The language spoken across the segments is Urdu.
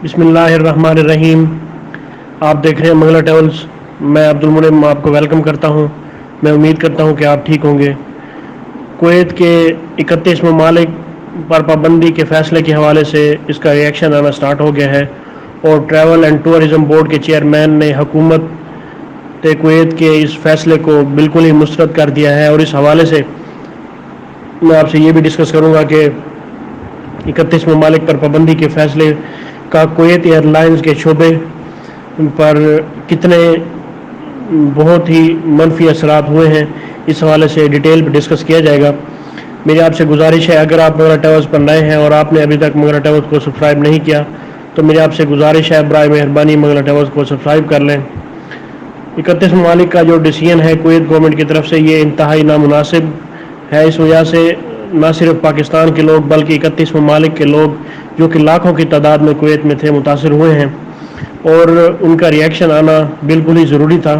بسم اللہ الرحمن الرحیم۔ آپ دیکھ رہے ہیں منگلا ٹریولز۔ میں عبد المنعم آپ کو ویلکم کرتا ہوں۔ میں امید کرتا ہوں کہ آپ ٹھیک ہوں گے۔ کویت کے 31 ممالک پر پابندی کے فیصلے کے حوالے سے اس کا ریئیکشن آنا سٹارٹ ہو گیا ہے، اور ٹریول اینڈ ٹورزم بورڈ کے چیئرمین نے حکومت کویت کے اس فیصلے کو بالکل ہی مسترد کر دیا ہے۔ اور اس حوالے سے میں آپ سے یہ بھی ڈسکس کروں گا کہ 31 ممالک پر پابندی کے فیصلے کا کویت ایئر لائنز کے شعبے پر کتنے بہت ہی منفی اثرات ہوئے ہیں، اس حوالے سے ڈیٹیل پہ ڈسکس کیا جائے گا۔ میری آپ سے گزارش ہے، اگر آپ منگلا ٹریولز پر نئے ہیں اور آپ نے ابھی تک منگلا ٹریولز کو سبسکرائب نہیں کیا تو میری آپ سے گزارش ہے، برائے مہربانی منگلا ٹریولز کو سبسکرائب کر لیں۔ 31 ممالک کا جو ڈیسیژن ہے کویت گورنمنٹ کی طرف سے، یہ انتہائی نامناسب ہے۔ اس وجہ سے نہ صرف پاکستان کے لوگ بلکہ 31 ممالک کے لوگ جو کہ لاکھوں کی تعداد میں کویت میں تھے متاثر ہوئے ہیں، اور ان کا ریئیکشن آنا بالکل ہی ضروری تھا۔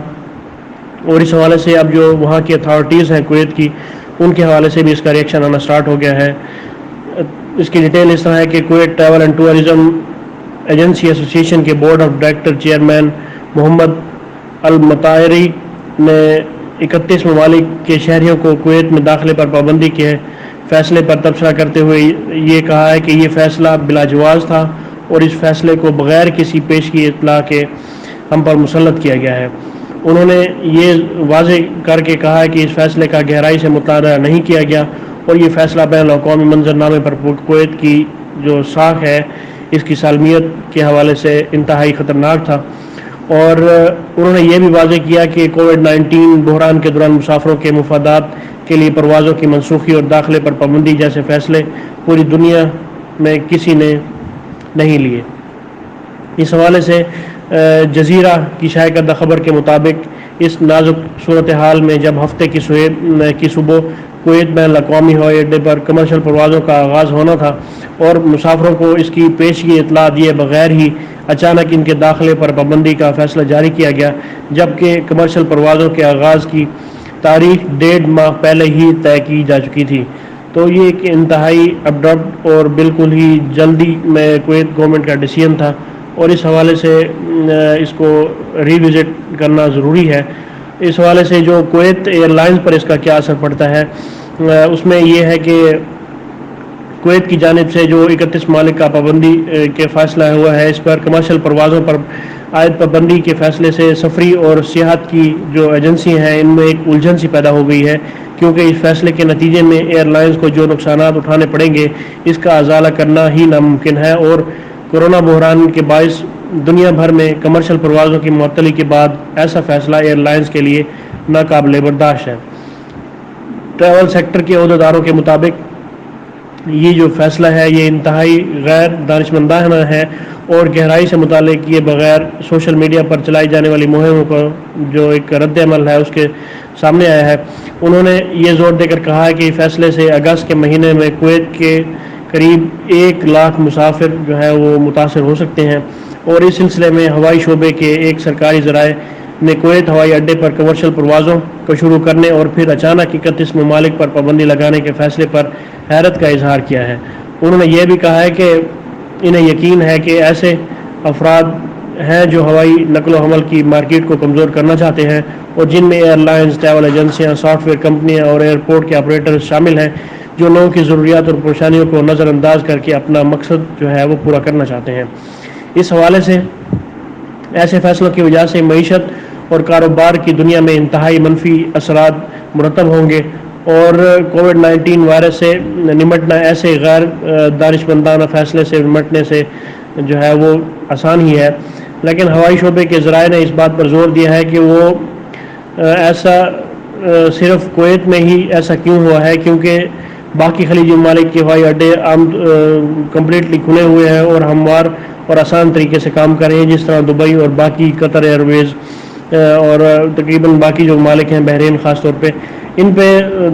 اور اس حوالے سے اب جو وہاں کی اتھارٹیز ہیں کویت کی، ان کے حوالے سے بھی اس کا ریئیکشن آنا سٹارٹ ہو گیا ہے۔ اس کی ڈیٹیل اس طرح ہے کہ Kuwait travel and tourism agency ایسوسی ایشن کے بورڈ آف ڈائریکٹر چیئرمین محمد المطائری نے 31 ممالک کے شہریوں کو کویت میں داخلے پر پابندی کے فیصلے پر تبصرہ کرتے ہوئے یہ کہا ہے کہ یہ فیصلہ بلا جواز تھا، اور اس فیصلے کو بغیر کسی پیشگی اطلاع کے ہم پر مسلط کیا گیا ہے۔ انہوں نے یہ واضح کر کے کہا ہے کہ اس فیصلے کا گہرائی سے مطالعہ نہیں کیا گیا، اور یہ فیصلہ بین الاقوامی منظرنامے پر کویت کی جو ساکھ ہے، اس کی سالمیت کے حوالے سے انتہائی خطرناک تھا۔ اور انہوں نے یہ بھی واضح کیا کہ کووڈ-19 بحران کے دوران مسافروں کے مفادات کے لیے پروازوں کی منسوخی اور داخلے پر پابندی جیسے فیصلے پوری دنیا میں کسی نے نہیں لیے۔ اس حوالے سے جزیرہ کی شائع کردہ خبر کے مطابق اس نازک صورتحال میں جب ہفتے کی صبح کویت بین الاقوامی ہوائی اڈے پر کمرشل پروازوں کا آغاز ہونا تھا، اور مسافروں کو اس کی پیشگی اطلاع دیے بغیر ہی اچانک ان کے داخلے پر پابندی کا فیصلہ جاری کیا گیا، جبکہ کمرشل پروازوں کے آغاز کی تاریخ 1.5 ماہ پہلے ہی طے کی جا چکی تھی۔ تو یہ ایک انتہائی ابرپٹ اور بالکل ہی جلدی میں کویت گورنمنٹ کا ڈیسیژن تھا، اور اس حوالے سے اس کو ریوزٹ کرنا ضروری ہے۔ اس حوالے سے جو کویت ایئر لائنز پر اس کا کیا اثر پڑتا ہے، اس میں یہ ہے کہ کویت کی جانب سے جو 31 ممالک کا پابندی کے فیصلہ ہوا ہے، اس پر کمرشل پروازوں پر عائد پابندی کے فیصلے سے سفری اور سیاحت کی جو ایجنسی ہیں ان میں ایک الجھن سی پیدا ہو گئی ہے، کیونکہ اس فیصلے کے نتیجے میں ایئر لائنز کو جو نقصانات اٹھانے پڑیں گے اس کا ازالہ کرنا ہی ناممکن ہے، اور کورونا بحران کے باعث دنیا بھر میں کمرشل پروازوں کی معطلی کے بعد ایسا فیصلہ ایئر لائنز کے لیے ناقابل برداشت ہے۔ ٹریول سیکٹر کے عہدیداروں کے مطابق یہ جو فیصلہ ہے یہ انتہائی غیر دانشمندانہ ہے، اور گہرائی سے مطالعے کیے بغیر سوشل میڈیا پر چلائی جانے والی مہموں کو جو ایک رد عمل ہے اس کے سامنے آیا ہے۔ انہوں نے یہ زور دے کر کہا ہے کہ فیصلے سے اگست کے مہینے میں کویت کے قریب 1 لاکھ مسافر جو ہے وہ متاثر ہو سکتے ہیں، اور اس سلسلے میں ہوائی شعبے کے ایک سرکاری ذرائع نے کویت ہوائی اڈے پر کمرشل پروازوں کو شروع کرنے اور پھر اچانک 31 ممالک پر پابندی لگانے کے فیصلے پر حیرت کا اظہار کیا ہے۔ انہوں نے یہ بھی کہا ہے کہ انہیں یقین ہے کہ ایسے افراد ہیں جو ہوائی نقل و حمل کی مارکیٹ کو کمزور کرنا چاہتے ہیں، اور جن میں ایئر لائنز، ٹریول ایجنسیاں، سافٹ ویئر کمپنیاں اور ایئرپورٹ کے آپریٹر شامل ہیں، جو لوگوں کی ضروریات اور پریشانیوں کو نظر انداز کر کے اپنا مقصد جو ہے وہ پورا کرنا چاہتے ہیں۔ اس حوالے سے ایسے فیصلوں کی وجہ سے معیشت اور کاروبار کی دنیا میں انتہائی منفی اثرات مرتب ہوں گے، اور کووڈ-19 وائرس سے نمٹنا ایسے غیر دانشمندانہ فیصلے سے نمٹنے سے جو ہے وہ آسان ہی ہے، لیکن ہوائی شعبے کے ذرائع نے اس بات پر زور دیا ہے کہ وہ ایسا صرف کویت میں ہی ایسا کیوں ہوا ہے، کیونکہ باقی خلیجی ممالک کے ہوائی اڈے کمپلیٹلی کھلے ہوئے ہیں اور ہموار اور آسان طریقے سے کام کر رہے ہیں، جس طرح دبئی اور باقی قطر ایئر ویز اور تقریباً باقی جو ممالک ہیں، بحرین خاص طور پہ، ان پہ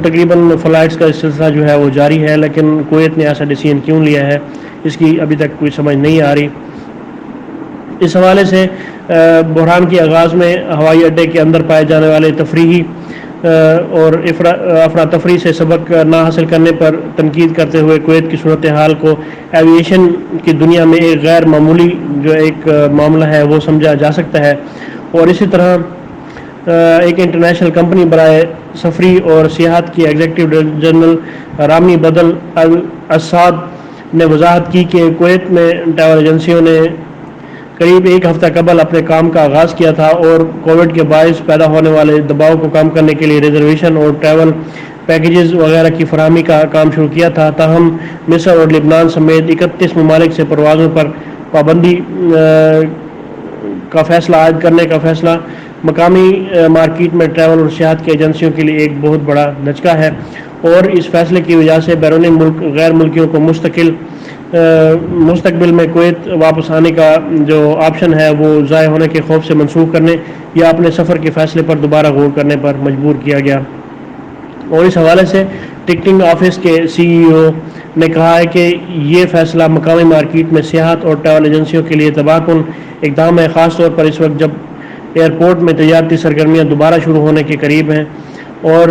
تقریباً فلائٹس کا سلسلہ جو ہے وہ جاری ہے، لیکن کویت نے ایسا ڈیسیژن کیوں لیا ہے اس کی ابھی تک کوئی سمجھ نہیں آ رہی۔ اس حوالے سے بحران کے آغاز میں ہوائی اڈے کے اندر پائے جانے والے تفریحی اور افراتفری سے سبق نہ حاصل کرنے پر تنقید کرتے ہوئے کویت کی صورتحال کو ایویشن کی دنیا میں ایک غیر معمولی جو ایک معاملہ ہے وہ سمجھا جا سکتا ہے. اور اسی طرح ایک انٹرنیشنل کمپنی برائے سفری اور سیاحت کی ایگزیکٹو جنرل رامی بدل الاسعد نے وضاحت کی کہ کویت میں ٹریول ایجنسیوں نے قریب ایک ہفتہ قبل اپنے کام کا آغاز کیا تھا اور کووڈ کے باعث پیدا ہونے والے دباؤ کو کم کرنے کے لیے ریزرویشن اور ٹریول پیکیجز وغیرہ کی فراہمی کا کام شروع کیا تھا. تاہم مصر اور لبنان سمیت 31 ممالک سے پروازوں پر پابندی کا فیصلہ عائد کرنے کا فیصلہ مقامی مارکیٹ میں ٹریول اور سیاحت کی ایجنسیوں کے لیے ایک بہت بڑا دھچکا ہے, اور اس فیصلے کی وجہ سے بیرون ملک غیر ملکیوں کو مستقبل میں کویت واپس آنے کا جو آپشن ہے وہ ضائع ہونے کے خوف سے منسوخ کرنے یا اپنے سفر کے فیصلے پر دوبارہ غور کرنے پر مجبور کیا گیا. اور اس حوالے سے ٹکٹنگ آفس کے سی ای او نے کہا ہے کہ یہ فیصلہ مقامی مارکیٹ میں سیاحت اور ٹریول ایجنسیوں کے لیے تباہ کن اقدام ہے, خاص طور پر اس وقت جب ایئرپورٹ میں تجارتی سرگرمیاں دوبارہ شروع ہونے کے قریب ہیں اور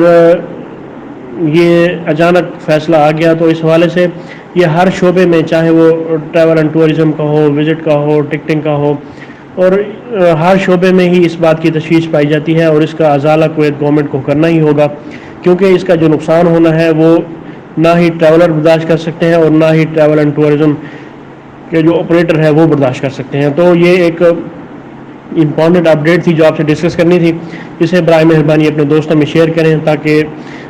یہ اچانک فیصلہ آ گیا. تو اس حوالے سے یہ ہر شعبے میں, چاہے وہ ٹریول اینڈ ٹورزم کا ہو, وزٹ کا ہو, ٹکٹنگ کا ہو, اور ہر شعبے میں ہی اس بات کی تشویش پائی جاتی ہے, اور اس کا ازالہ کویت گورنمنٹ کو کرنا ہی ہوگا, کیونکہ اس کا جو نقصان ہونا ہے وہ نہ ہی ٹریولر برداشت کر سکتے ہیں اور نہ ہی ٹریول اینڈ ٹورزم کے جو آپریٹر ہے وہ برداشت کر سکتے ہیں. تو یہ ایک امپورٹنٹ اپڈیٹ تھی جو آپ سے ڈسکس کرنی تھی. اسے برائے مہربانی اپنے دوستوں میں شیئر کریں تاکہ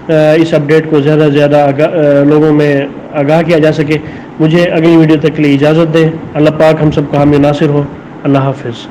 اس اپڈیٹ کو زیادہ سے زیادہ لوگوں میں آگاہ کیا جا سکے. مجھے اگلی ویڈیو تک کے لیے اجازت دیں. اللہ پاک ہم سب کا حامی ناصر ہو. اللہ حافظ.